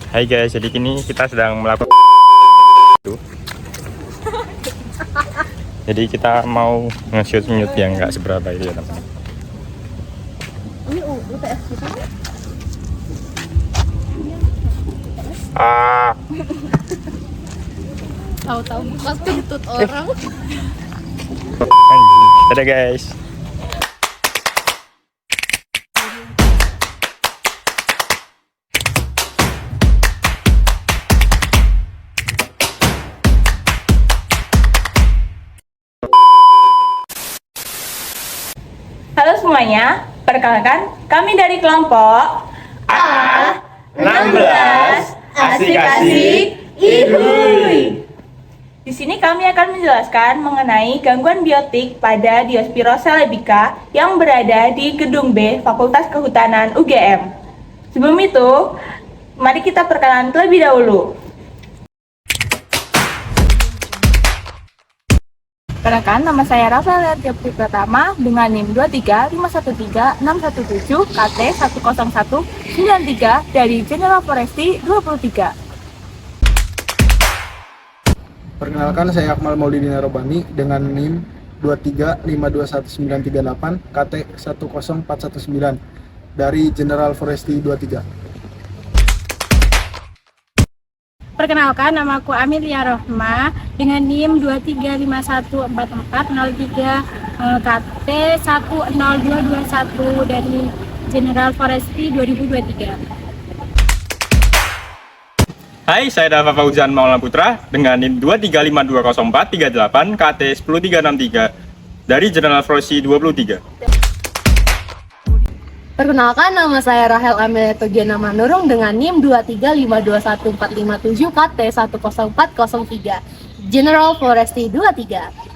Hai guys, jadi kini kita sedang melakukan jadi kita mau nge-shoot mute yang nggak seberapa itu ya teman-teman. Ini UTS kita. Tahu-tahu buka kentut orang. Dadah guys. Halo semuanya, perkenalkan kami dari kelompok A16 Asik-asik Ihuy. Di sini kami akan menjelaskan mengenai gangguan biotik pada Diospyros celebica yang berada di Gedung B Fakultas Kehutanan UGM. Sebelum itu, mari kita perkenalan terlebih dahulu. Perkenalkan, nama saya Rafael Jepri Pratama dengan NIM 23513617617 KT 10193 dari General Forestry 23. Perkenalkan, saya Akmal Maulidin Robani dengan NIM 235211938 KT 10419 dari General Forestry 23. Perkenalkan, namaku Amelia Rohma dengan NIM 2351443 KT 10221 dari General Forestry 2023. Hai, saya Dava Fauzan Maulana Putra dengan NIM 235204338 KT 10363 dari General Forestry 23. Perkenalkan, nama saya Rahel Amelia Togiana Manurung dengan NIM 235214557 KT 10403 General Forestry 23.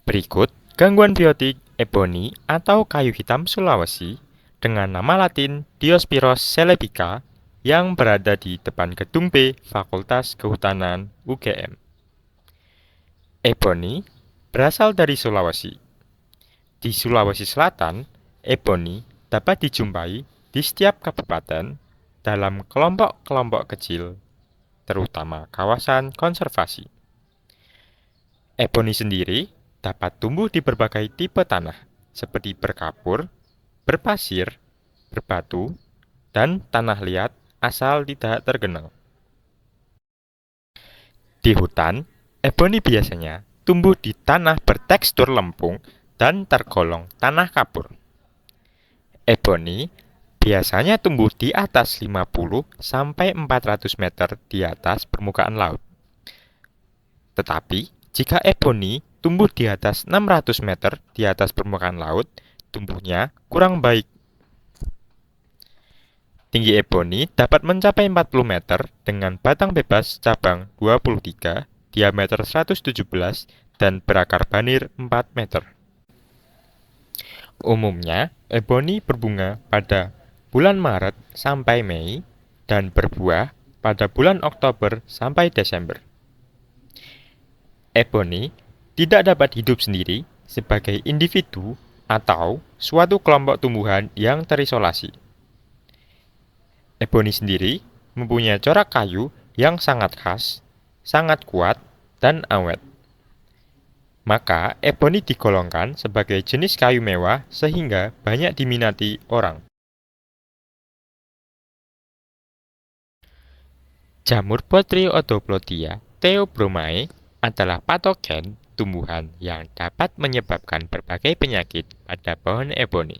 Berikut gangguan biotik ebony atau kayu hitam Sulawesi dengan nama latin Diospyros celebica yang berada di depan Gedung B Fakultas Kehutanan UGM. Ebony berasal dari Sulawesi. Di Sulawesi Selatan, ebony dapat dijumpai di setiap kabupaten dalam kelompok-kelompok kecil, terutama kawasan konservasi. Ebony sendiri dapat tumbuh di berbagai tipe tanah, seperti berkapur, berpasir, berbatu, dan tanah liat asal tidak tergenang. Di hutan, ebony biasanya tumbuh di tanah bertekstur lempung dan tergolong tanah kapur. Ebony biasanya tumbuh di atas 50-400 meter di atas permukaan laut. Tetapi, jika ebony tumbuh di atas 600 meter di atas permukaan laut, tumbuhnya kurang baik. Tinggi ebony dapat mencapai 40 meter dengan batang bebas cabang 23, diameter 117, dan berakar banir 4 meter. Umumnya, ebony berbunga pada bulan Maret sampai Mei dan berbuah pada bulan Oktober sampai Desember. Ebony tidak dapat hidup sendiri sebagai individu atau suatu kelompok tumbuhan yang terisolasi. Ebony sendiri mempunyai corak kayu yang sangat khas, sangat kuat, dan awet. Maka, ebony digolongkan sebagai jenis kayu mewah sehingga banyak diminati orang. Jamur Botryodoplodia theobromae adalah patogen tumbuhan yang dapat menyebabkan berbagai penyakit pada pohon eboni.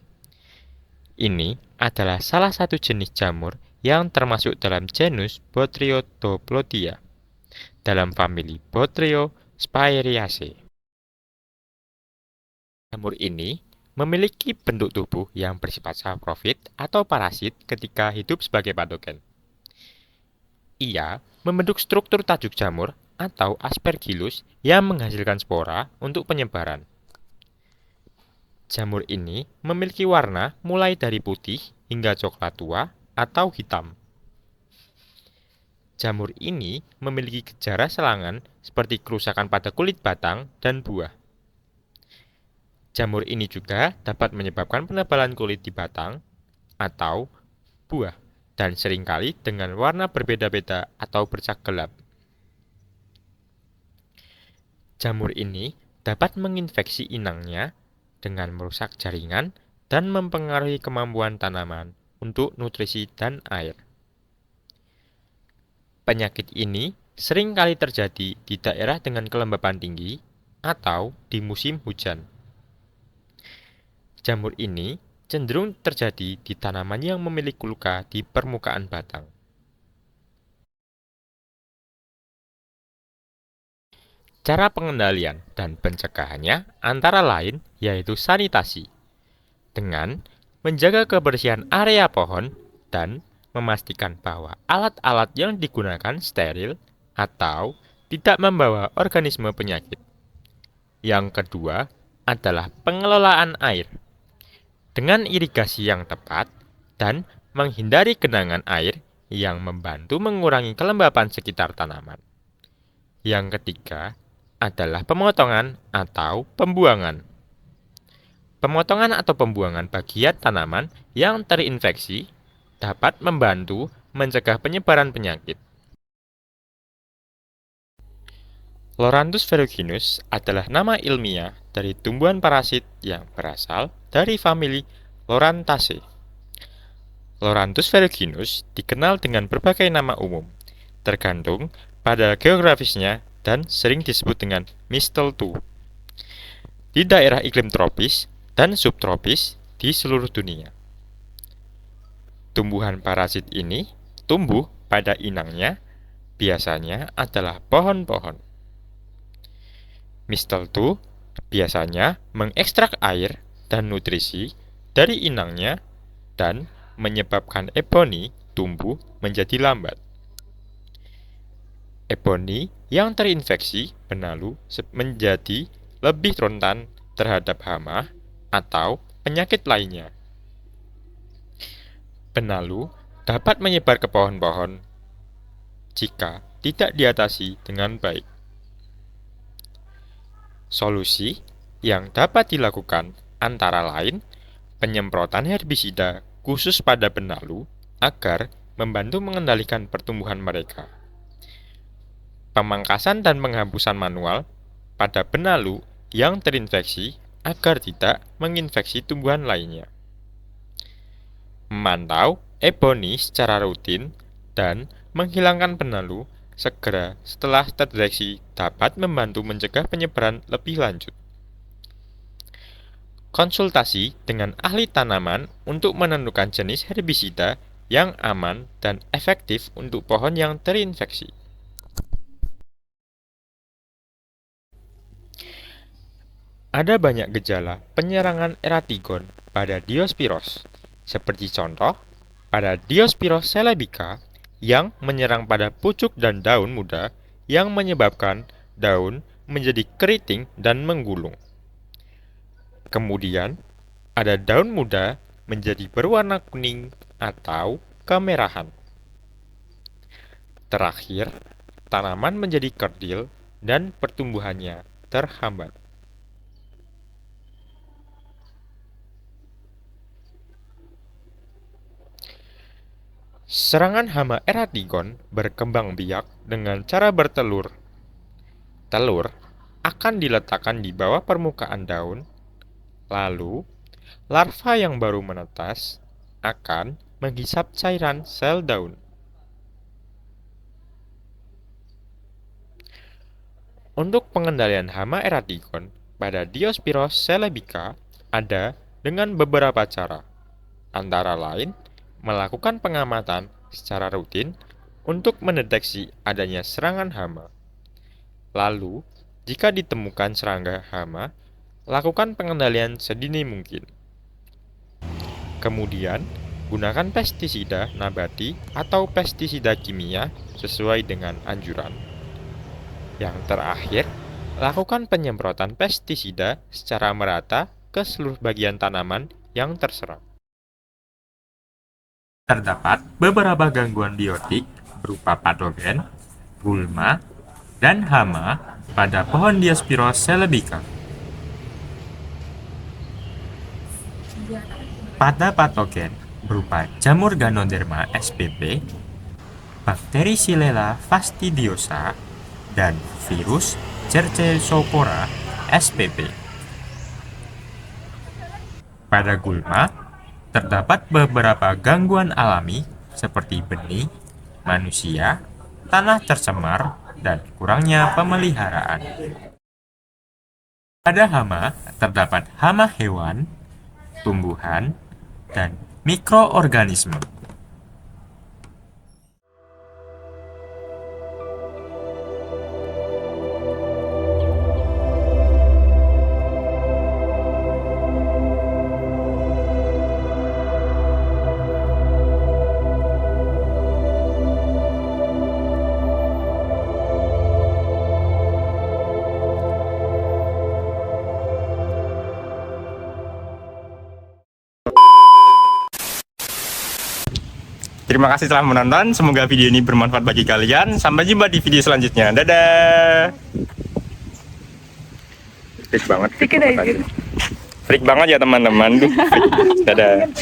Ini adalah salah satu jenis jamur yang termasuk dalam genus Botryodoplodia dalam famili Botryosphaeriaceae. Jamur ini memiliki bentuk tubuh yang bersifat saprofit atau parasit ketika hidup sebagai patogen. Ia membentuk struktur tajuk jamur atau aspergillus yang menghasilkan spora untuk penyebaran. Jamur ini memiliki warna mulai dari putih hingga coklat tua atau hitam. Jamur ini memiliki gejala serangan seperti kerusakan pada kulit batang dan buah. Jamur ini juga dapat menyebabkan penebalan kulit di batang atau buah dan seringkali dengan warna berbeda-beda atau bercak gelap. Jamur ini dapat menginfeksi inangnya dengan merusak jaringan dan mempengaruhi kemampuan tanaman untuk nutrisi dan air. Penyakit ini seringkali terjadi di daerah dengan kelembapan tinggi atau di musim hujan. Jamur ini cenderung terjadi di tanaman yang memiliki luka di permukaan batang. Cara pengendalian dan pencegahannya antara lain yaitu sanitasi, dengan menjaga kebersihan area pohon dan memastikan bahwa alat-alat yang digunakan steril atau tidak membawa organisme penyakit. Yang kedua adalah pengelolaan air, dengan irigasi yang tepat dan menghindari genangan air yang membantu mengurangi kelembapan sekitar tanaman. Yang ketiga adalah pemotongan atau pembuangan. Pemotongan atau pembuangan bagian tanaman yang terinfeksi dapat membantu mencegah penyebaran penyakit. Loranthus ferruginus adalah nama ilmiah dari tumbuhan parasit yang berasal dari famili Loranthaceae. Loranthus ferruginus dikenal dengan berbagai nama umum, tergantung pada geografisnya dan sering disebut dengan mistletoe di daerah iklim tropis dan subtropis di seluruh dunia. Tumbuhan parasit ini tumbuh pada inangnya, biasanya adalah pohon-pohon. Mistletoe biasanya mengekstrak air dan nutrisi dari inangnya dan menyebabkan eboni tumbuh menjadi lambat. Eboni yang terinfeksi benalu menjadi lebih rentan terhadap hama atau penyakit lainnya. Benalu dapat menyebar ke pohon-pohon jika tidak diatasi dengan baik. Solusi yang dapat dilakukan antara lain penyemprotan herbisida khusus pada benalu agar membantu mengendalikan pertumbuhan mereka. Pemangkasan dan penghapusan manual pada benalu yang terinfeksi agar tidak menginfeksi tumbuhan lainnya. Memantau eboni secara rutin dan menghilangkan benalu segera setelah terdeteksi dapat membantu mencegah penyebaran lebih lanjut. Konsultasi dengan ahli tanaman untuk menentukan jenis herbisida yang aman dan efektif untuk pohon yang terinfeksi. Ada banyak gejala penyerangan eratigon pada Diospyros, seperti contoh pada Diospyros celebica yang menyerang pada pucuk dan daun muda yang menyebabkan daun menjadi keriting dan menggulung. Kemudian, ada daun muda menjadi berwarna kuning atau kemerahan. Terakhir, tanaman menjadi kerdil dan pertumbuhannya terhambat. Serangan hama eratigon berkembang biak dengan cara bertelur. Telur akan diletakkan di bawah permukaan daun, lalu larva yang baru menetas akan menghisap cairan sel daun. Untuk pengendalian hama eratikon pada Diospyros celebica ada dengan beberapa cara, antara lain melakukan pengamatan secara rutin untuk mendeteksi adanya serangan hama. Lalu, jika ditemukan serangga hama, lakukan pengendalian sedini mungkin. Kemudian, gunakan pestisida nabati atau pestisida kimia sesuai dengan anjuran. Yang terakhir, lakukan penyemprotan pestisida secara merata ke seluruh bagian tanaman yang terserang. Terdapat beberapa gangguan biotik berupa patogen, gulma, dan hama pada pohon Diospyros celebica. Pada patogen berupa jamur Ganoderma spp, bakteri Xylella fastidiosa, dan virus Cercospora spp. Pada gulma, terdapat beberapa gangguan alami seperti benih, manusia, tanah tercemar, dan kurangnya pemeliharaan. Pada hama, terdapat hama hewan, tumbuhan, dan mikroorganisme. Terima kasih telah menonton, semoga video ini bermanfaat bagi kalian. Sampai jumpa di video selanjutnya. Dadah. Freak banget. Freak banget ya teman-teman. Dadah.